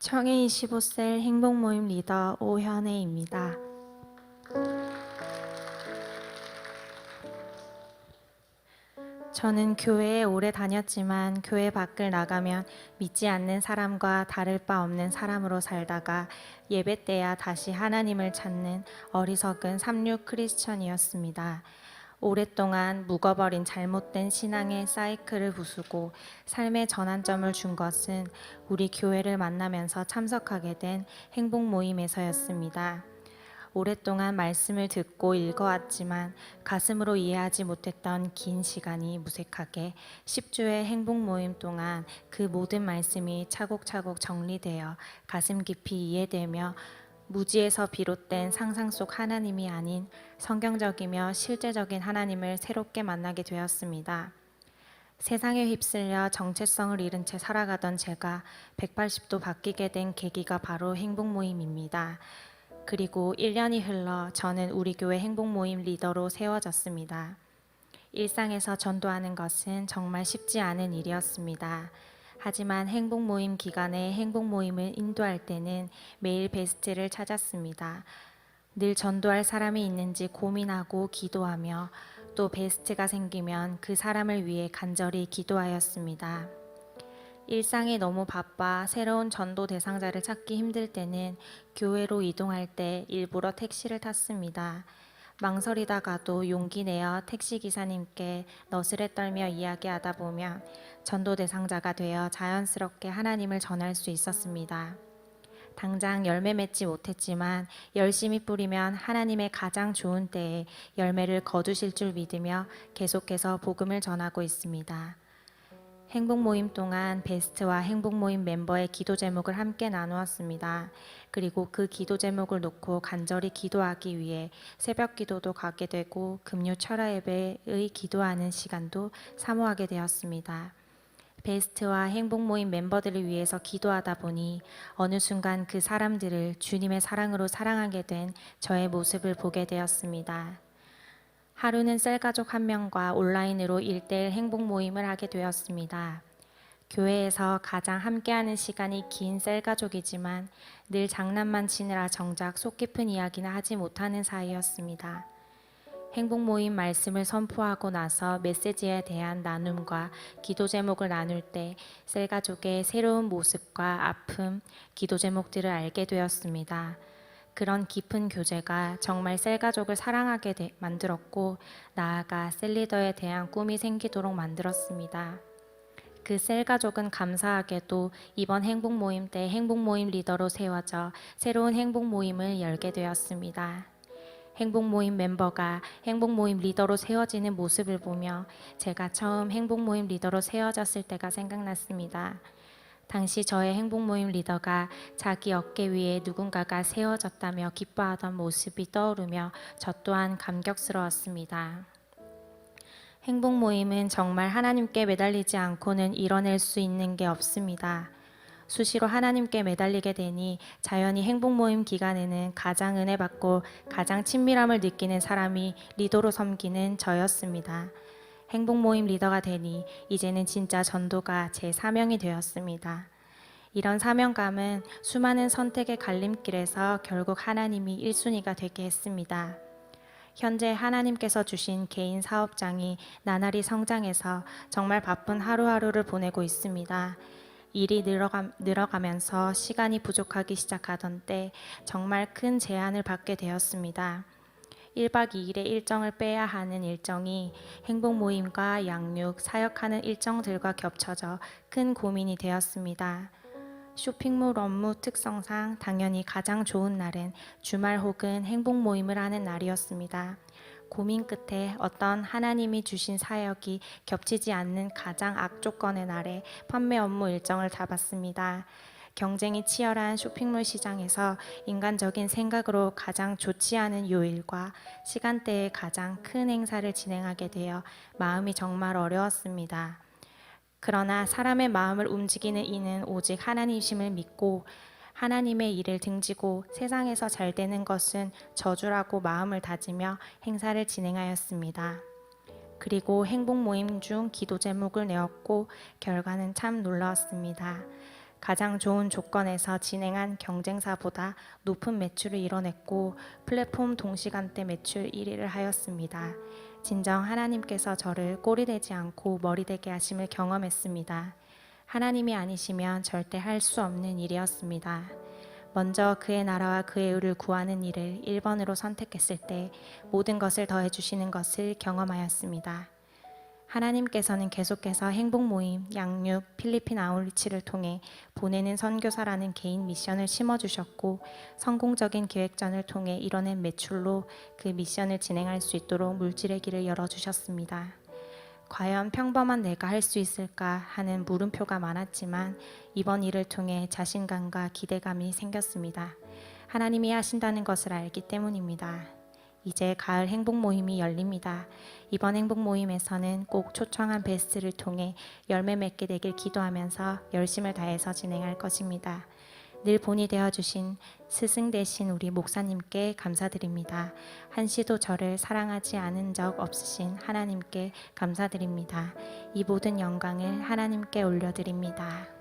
청해 25셀 행복모임 리더 오현애입니다. 저는 교회에 오래 다녔지만 교회 밖을 나가면 믿지 않는 사람과 다를 바 없는 사람으로 살다가 예배 때야 다시 하나님을 찾는 어리석은 삼류 크리스천이었습니다. 오랫동안 묵어버린 잘못된 신앙의 사이클을 부수고 삶의 전환점을 준 것은 우리 교회를 만나면서 참석하게 된 행복 모임에서였습니다. 오랫동안 말씀을 듣고 읽어왔지만 가슴으로 이해하지 못했던 긴 시간이 무색하게 10주의 행복 모임 동안 그 모든 말씀이 차곡차곡 정리되어 가슴 깊이 이해되며 무지에서 비롯된 상상 속 하나님이 아닌 성경적이며 실제적인 하나님을 새롭게 만나게 되었습니다. 세상에 휩쓸려 정체성을 잃은 채 살아가던 제가 180도 바뀌게 된 계기가 바로 행복 모임입니다. 그리고 1년이 흘러 저는 우리 교회 행복 모임 리더로 세워졌습니다. 일상에서 전도하는 것은 정말 쉽지 않은 일이었습니다. 하지만 행복 모임 기간에 행복 모임을 인도할 때는 매일 베스트를 찾았습니다. 늘 전도할 사람이 있는지 고민하고 기도하며 또 베스트가 생기면 그 사람을 위해 간절히 기도하였습니다. 일상이 너무 바빠 새로운 전도 대상자를 찾기 힘들 때는 교회로 이동할 때 일부러 택시를 탔습니다. 망설이다가도 용기 내어 택시 기사님께 너스레 떨며 이야기하다 보면 전도 대상자가 되어 자연스럽게 하나님을 전할 수 있었습니다. 당장 열매 맺지 못했지만 열심히 뿌리면 하나님의 가장 좋은 때에 열매를 거두실 줄 믿으며 계속해서 복음을 전하고 있습니다. 행복 모임 동안 베스트와 행복 모임 멤버의 기도 제목을 함께 나누었습니다. 그리고 그 기도 제목을 놓고 간절히 기도하기 위해 새벽 기도도 가게 되고 금요 철야 예배의 기도하는 시간도 사모하게 되었습니다. 베스트와 행복 모임 멤버들을 위해서 기도하다 보니 어느 순간 그 사람들을 주님의 사랑으로 사랑하게 된 저의 모습을 보게 되었습니다. 하루는 셀가족 한 명과 온라인으로 1:1 행복 모임을 하게 되었습니다. 교회에서 가장 함께하는 시간이 긴 셀가족이지만 늘 장난만 치느라 정작 속 깊은 이야기는 하지 못하는 사이였습니다. 행복 모임 말씀을 선포하고 나서 메시지에 대한 나눔과 기도 제목을 나눌 때 셀가족의 새로운 모습과 아픔, 기도 제목들을 알게 되었습니다. 그런 깊은 교제가 정말 셀가족을 사랑하게 만들었고 나아가 셀리더에 대한 꿈이 생기도록 만들었습니다. 그 셀가족은 감사하게도 이번 행복 모임 때 행복 모임 리더로 세워져 새로운 행복 모임을 열게 되었습니다. 행복 모임 멤버가 행복 모임 리더로 세워지는 모습을 보며 제가 처음 행복 모임 리더로 세워졌을 때가 생각났습니다. 당시 저의 행복 모임 리더가 자기 어깨 위에 누군가가 세워졌다며 기뻐하던 모습이 떠오르며 저 또한 감격스러웠습니다. 행복 모임은 정말 하나님께 매달리지 않고는 이뤄낼 수 있는 게 없습니다. 수시로 하나님께 매달리게 되니 자연히 행복 모임 기간에는 가장 은혜 받고 가장 친밀함을 느끼는 사람이 리더로 섬기는 저였습니다. 행복 모임 리더가 되니 이제는 진짜 전도가 제 사명이 되었습니다. 이런 사명감은 수많은 선택의 갈림길에서 결국 하나님이 1순위가 되게 했습니다. 현재 하나님께서 주신 개인 사업장이 나날이 성장해서 정말 바쁜 하루하루를 보내고 있습니다. 일이 늘어가면서 시간이 부족하기 시작하던 때 정말 큰 제한을 받게 되었습니다. 1박 2일의 일정을 빼야 하는 일정이 행복 모임과 양육, 사역하는 일정들과 겹쳐져 큰 고민이 되었습니다. 쇼핑몰 업무 특성상 당연히 가장 좋은 날은 주말 혹은 행복 모임을 하는 날이었습니다. 고민 끝에 어떤 하나님이 주신 사역이 겹치지 않는 가장 악조건의 날에 판매 업무 일정을 잡았습니다. 경쟁이 치열한 쇼핑몰 시장에서 인간적인 생각으로 가장 좋지 않은 요일과 시간대에 가장 큰 행사를 진행하게 되어 마음이 정말 어려웠습니다. 그러나 사람의 마음을 움직이는 이는 오직 하나님이심을 믿고 하나님의 일을 등지고 세상에서 잘 되는 것은 저주라고 마음을 다지며 행사를 진행하였습니다. 그리고 행복 모임 중 기도 제목을 내었고 결과는 참 놀라웠습니다. 가장 좋은 조건에서 진행한 경쟁사보다 높은 매출을 이뤄냈고 플랫폼 동시간대 매출 1위를 하였습니다. 진정 하나님께서 저를 꼬리 되지 않고 머리 되게 하심을 경험했습니다. 하나님이 아니시면 절대 할 수 없는 일이었습니다. 먼저 그의 나라와 그의 의를 구하는 일을 1번으로 선택했을 때 모든 것을 더해 주시는 것을 경험하였습니다. 하나님께서는 계속해서 행복 모임, 양육, 필리핀 아웃리치를 통해 보내는 선교사라는 개인 미션을 심어주셨고 성공적인 기획전을 통해 이뤄낸 매출로 그 미션을 진행할 수 있도록 물질의 길을 열어주셨습니다. 과연 평범한 내가 할 수 있을까 하는 물음표가 많았지만 이번 일을 통해 자신감과 기대감이 생겼습니다. 하나님이 하신다는 것을 알기 때문입니다. 이제 가을 행복 모임이 열립니다. 이번 행복 모임에서는 꼭 초청한 베스트를 통해 열매 맺게 되길 기도하면서 열심을 다해서 진행할 것입니다. 늘 본이 되어주신 스승 되신 우리 목사님께 감사드립니다. 한시도 저를 사랑하지 않은 적 없으신 하나님께 감사드립니다. 이 모든 영광을 하나님께 올려드립니다.